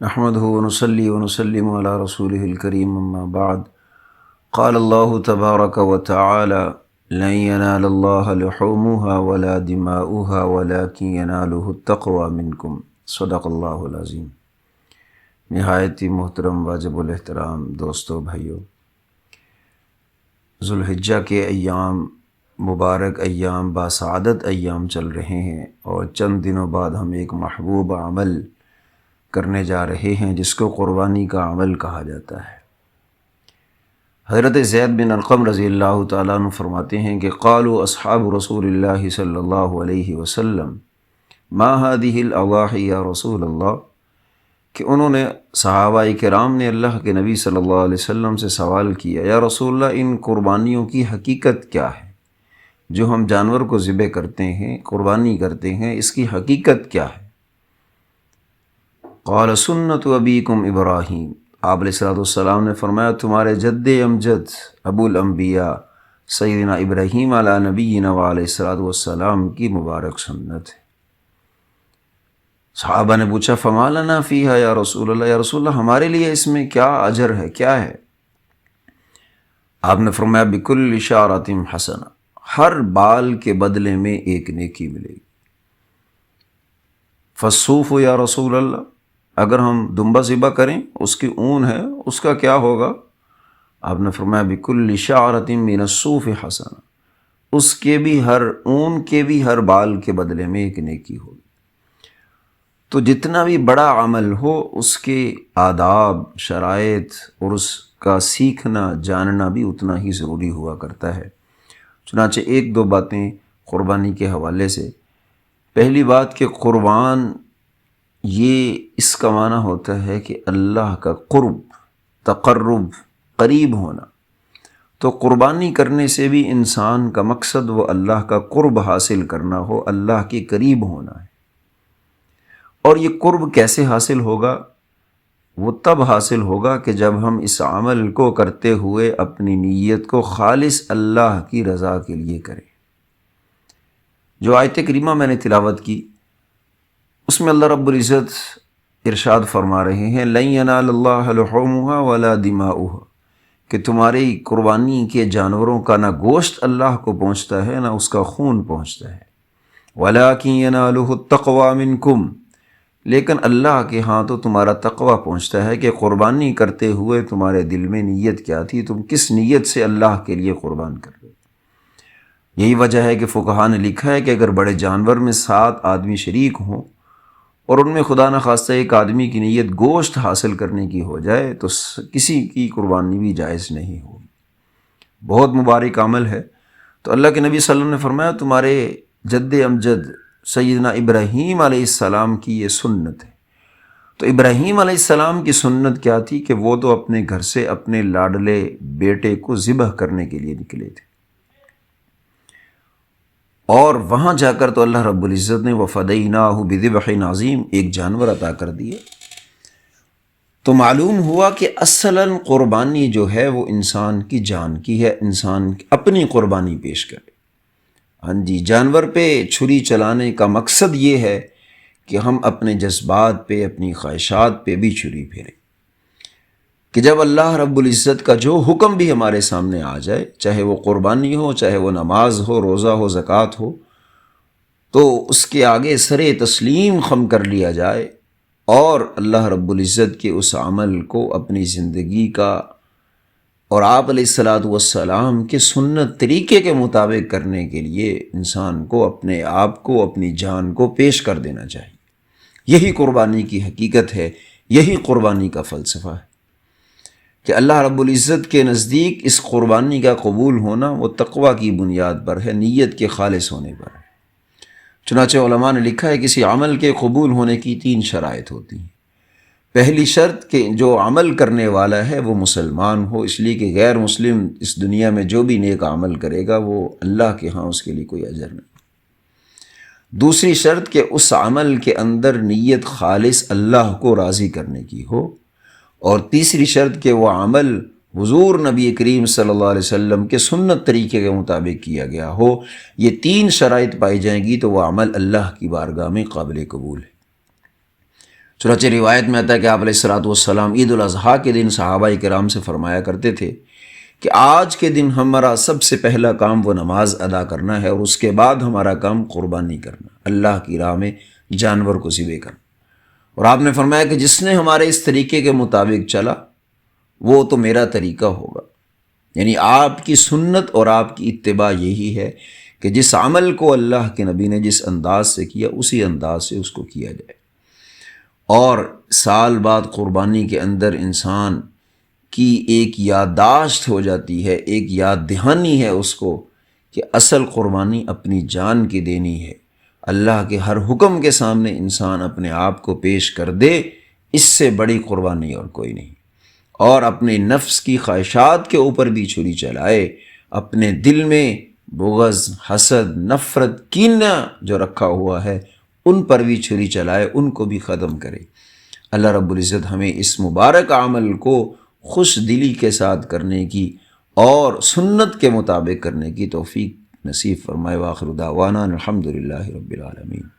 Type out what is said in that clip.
نحمده ونصلي ونسلم على رسوله الكريم اما بعد قال الله تبارك وتعالى لن ينال الله لحومها ولا دماؤها ولكن يناله التقوى منكم صدق اللہ العظیم۔ نہایت ہی محترم واجب الاحترام دوستو بھائیو، ذوالحجہ کے ایام مبارک، ایام باسعادت ایام چل رہے ہیں، اور چند دنوں بعد ہم ایک محبوب عمل کرنے جا رہے ہیں جس کو قربانی کا عمل کہا جاتا ہے۔ حضرت زید بن ارقم رضی اللہ تعالیٰ عنہ فرماتے ہیں کہ قالوا اصحاب رسول اللہ صلی اللہ علیہ وسلم ما هذه الاضاحی یا رسول اللہ، کہ انہوں نے صحابہ کرام نے اللہ کے نبی صلی اللہ علیہ وسلم سے سوال کیا، یا رسول اللہ ان قربانیوں کی حقیقت کیا ہے؟ جو ہم جانور کو ذبح کرتے ہیں، قربانی کرتے ہیں، اس کی حقیقت کیا ہے؟ قال سنت ابیکم ابراہیم، آپ علیہ السلام نے فرمایا تمہارے جد امجد ابو الانبیاء سیدنا ابراہیم علی نبینا علیہ السلام کی مبارک سنت ہے۔ صحابہ نے پوچھا فما لنا فیہا یا رسول اللہ، یا رسول اللہ ہمارے لیے اس میں کیا اجر ہے، کیا ہے؟ آپ نے فرمایا بکل شعرۃ حسنہ، ہر بال کے بدلے میں ایک نیکی ملے گی۔ فالصوف یا رسول اللہ، اگر ہم دمبا ذبح کریں، اس کی اون ہے، اس کا کیا ہوگا؟ آپ نے فرمایا بکل شعرۃ من الصوف حسنہ، اس کے بھی ہر اون کے بھی ہر بال کے بدلے میں ایک نیکی ہوگی۔ تو جتنا بھی بڑا عمل ہو اس کے آداب، شرائط اور اس کا سیکھنا جاننا بھی اتنا ہی ضروری ہوا کرتا ہے۔ چنانچہ ایک دو باتیں قربانی کے حوالے سے۔ پہلی بات کہ قربان یہ اس کا معنی ہوتا ہے کہ اللہ کا قرب، تقرب، قریب ہونا۔ تو قربانی کرنے سے بھی انسان کا مقصد وہ اللہ کا قرب حاصل کرنا ہو، اللہ کے قریب ہونا ہے۔ اور یہ قرب کیسے حاصل ہوگا؟ وہ تب حاصل ہوگا کہ جب ہم اس عمل کو کرتے ہوئے اپنی نیت کو خالص اللہ کی رضا کے لیے کریں۔ جو آیت کریمہ میں نے تلاوت کی، اس میں اللہ رب العزت ارشاد فرما رہے ہیں لن ینال اللہ لحومها ولا دماؤها، کہ تمہاری قربانی کے جانوروں کا نہ گوشت اللہ کو پہنچتا ہے نہ اس کا خون پہنچتا ہے، ولکن ینالہ التقوی منکم، لیکن اللہ کے ہاں تو تمہارا تقوی پہنچتا ہے کہ قربانی کرتے ہوئے تمہارے دل میں نیت کیا تھی، تم کس نیت سے اللہ کے لیے قربان کر رہے۔ یہی وجہ ہے کہ فقہاء نے لکھا ہے کہ اگر بڑے جانور میں 7 آدمی شریک ہوں اور ان میں خدا نخواستہ ایک آدمی کی نیت گوشت حاصل کرنے کی ہو جائے تو کسی کی قربانی بھی جائز نہیں ہوگی۔ بہت مبارک عمل ہے۔ تو اللہ کے نبی صلی اللہ علیہ وسلم نے فرمایا تمہارے جد امجد سیدنا ابراہیم علیہ السلام کی یہ سنت ہے۔ تو ابراہیم علیہ السلام کی سنت کیا تھی کہ وہ تو اپنے گھر سے اپنے لاڈلے بیٹے کو ذبح کرنے کے لیے نکلے تھے، اور وہاں جا کر تو اللہ رب العزت نے وَفَدَيْنَاهُ بِذِبْحٍ عَظِيمٍ ایک جانور عطا کر دیے۔ تو معلوم ہوا کہ اصلاً قربانی جو ہے وہ انسان کی جان کی ہے، انسان اپنی قربانی پیش کرے۔ ہاں جی، جانور پہ چھری چلانے کا مقصد یہ ہے کہ ہم اپنے جذبات پہ، اپنی خواہشات پہ بھی چھری پھیریں، کہ جب اللہ رب العزت کا جو حکم بھی ہمارے سامنے آ جائے، چاہے وہ قربانی ہو، چاہے وہ نماز ہو، روزہ ہو، زکوٰۃ ہو، تو اس کے آگے سر تسلیم خم کر لیا جائے اور اللہ رب العزت کے اس عمل کو اپنی زندگی کا اور آپ علیہ السلام کے سنت طریقے کے مطابق کرنے کے لیے انسان کو اپنے آپ کو، اپنی جان کو پیش کر دینا چاہیے۔ یہی قربانی کی حقیقت ہے، یہی قربانی کا فلسفہ ہے کہ اللہ رب العزت کے نزدیک اس قربانی کا قبول ہونا وہ تقوی کی بنیاد پر ہے، نیت کے خالص ہونے پر ہے۔ چنانچہ علماء نے لکھا ہے کسی عمل کے قبول ہونے کی 3 شرائط ہوتی ہیں۔ پہلی شرط کہ جو عمل کرنے والا ہے وہ مسلمان ہو، اس لیے کہ غیر مسلم اس دنیا میں جو بھی نیک عمل کرے گا وہ اللہ کے ہاں اس کے لیے کوئی اجر نہیں۔ دوسری شرط کہ اس عمل کے اندر نیت خالص اللہ کو راضی کرنے کی ہو، اور تیسری شرط کہ وہ عمل حضور نبی کریم صلی اللہ علیہ وسلم کے سنت طریقے کے مطابق کیا گیا ہو۔ یہ 3 شرائط پائی جائیں گی تو وہ عمل اللہ کی بارگاہ میں قابل قبول ہے۔ چنانچہ روایت میں آتا ہے کہ آپ علیہ الصلوۃ والسلام عید الاضحیٰ کے دن صحابہ کرام سے فرمایا کرتے تھے کہ آج کے دن ہمارا سب سے پہلا کام وہ نماز ادا کرنا ہے، اور اس کے بعد ہمارا کام قربانی کرنا، اللہ کی راہ میں جانور کو ذبح کرنا۔ اور آپ نے فرمایا کہ جس نے ہمارے اس طریقے کے مطابق چلا وہ تو میرا طریقہ ہوگا، یعنی آپ کی سنت اور آپ کی اتباع یہی ہے کہ جس عمل کو اللہ کے نبی نے جس انداز سے کیا اسی انداز سے اس کو کیا جائے۔ اور سال بعد قربانی کے اندر انسان کی ایک یادداشت ہو جاتی ہے، ایک یاد دہانی ہے اس کو کہ اصل قربانی اپنی جان کی دینی ہے۔ اللہ کے ہر حکم کے سامنے انسان اپنے آپ کو پیش کر دے، اس سے بڑی قربانی اور کوئی نہیں۔ اور اپنے نفس کی خواہشات کے اوپر بھی چھری چلائے، اپنے دل میں بغض، حسد، نفرت، کینہ جو رکھا ہوا ہے ان پر بھی چھری چلائے، ان کو بھی ختم کرے۔ اللہ رب العزت ہمیں اس مبارک عمل کو خوش دلی کے ساتھ کرنے کی اور سنت کے مطابق کرنے کی توفیق نصیب فرمائے۔ وآخر دعوانا الحمدللہ رب العالمین۔